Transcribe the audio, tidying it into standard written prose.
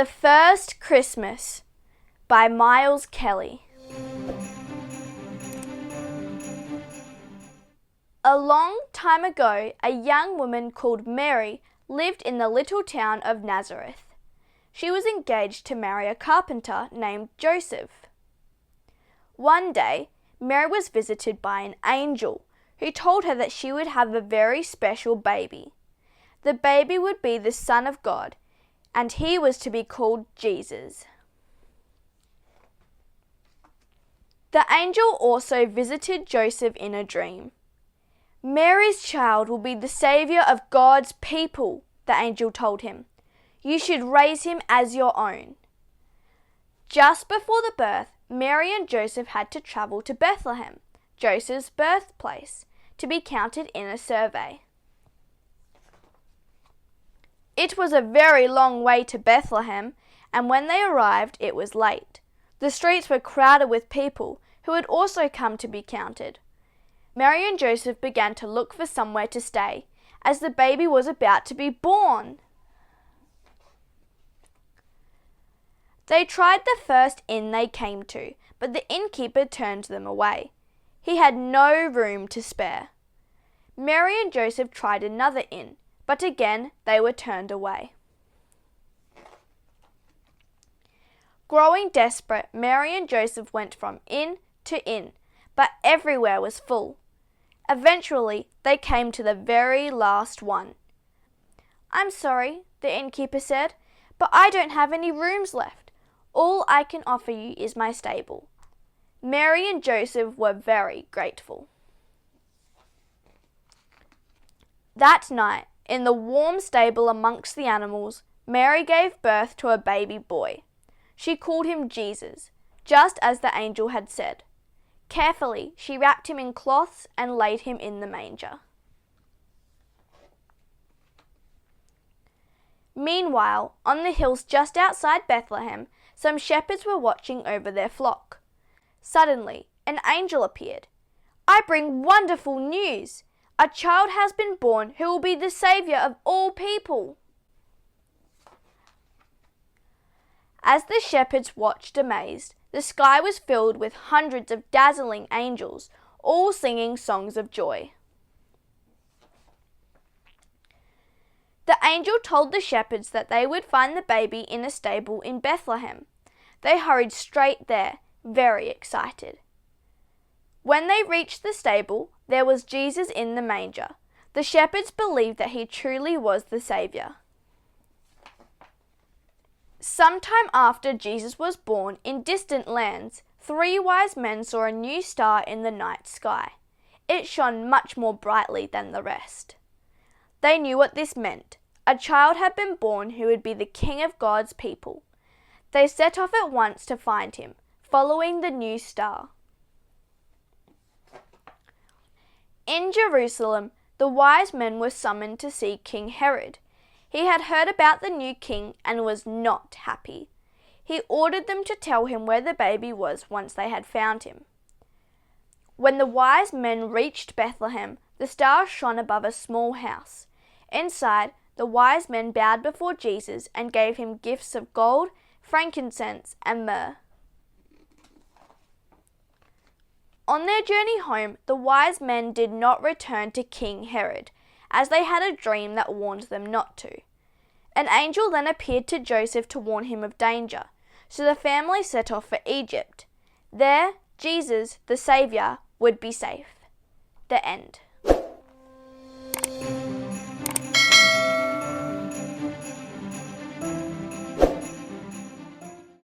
The First Christmas by Miles Kelly. A long time ago, a young woman called Mary lived in the little town of Nazareth. She was engaged to marry a carpenter named Joseph. One day, Mary was visited by an angel who told her that she would have a very special baby. The baby would be the Son of God, and he was to be called Jesus. The angel also visited Joseph in a dream. Mary's child will be the Saviour of God's people, the angel told him. You should raise him as your own. Just before the birth, Mary and Joseph had to travel to Bethlehem, Joseph's birthplace, to be counted in a survey. It was a very long way to Bethlehem, and when they arrived, it was late. The streets were crowded with people who had also come to be counted. Mary and Joseph began to look for somewhere to stay, as the baby was about to be born. They tried the first inn they came to, but the innkeeper turned them away. He had no room to spare. Mary and Joseph tried another inn, but again they were turned away. Growing desperate, Mary and Joseph went from inn to inn, but everywhere was full. Eventually, they came to the very last one. "I'm sorry," the innkeeper said, "but I don't have any rooms left. All I can offer you is my stable." Mary and Joseph were very grateful. That night, in the warm stable amongst the animals, Mary gave birth to a baby boy. She called him Jesus, just as the angel had said. Carefully, she wrapped him in cloths and laid him in the manger. Meanwhile, on the hills just outside Bethlehem, some shepherds were watching over their flock. Suddenly, an angel appeared. "I bring wonderful news! A child has been born who will be the Saviour of all people." As the shepherds watched amazed, the sky was filled with hundreds of dazzling angels, all singing songs of joy. The angel told the shepherds that they would find the baby in a stable in Bethlehem. They hurried straight there, very excited. When they reached the stable, there was Jesus in the manger. The shepherds believed that he truly was the Saviour. Sometime after Jesus was born, in distant lands, 3 wise men saw a new star in the night sky. It shone much more brightly than the rest. They knew what this meant. A child had been born who would be the King of God's people. They set off at once to find him, following the new star. In Jerusalem, the wise men were summoned to see King Herod. He had heard about the new king and was not happy. He ordered them to tell him where the baby was once they had found him. When the wise men reached Bethlehem, the star shone above a small house. Inside, the wise men bowed before Jesus and gave him gifts of gold, frankincense, and myrrh. On their journey home, the wise men did not return to King Herod, as they had a dream that warned them not to. An angel then appeared to Joseph to warn him of danger, so the family set off for Egypt. There, Jesus, the Saviour, would be safe. The end.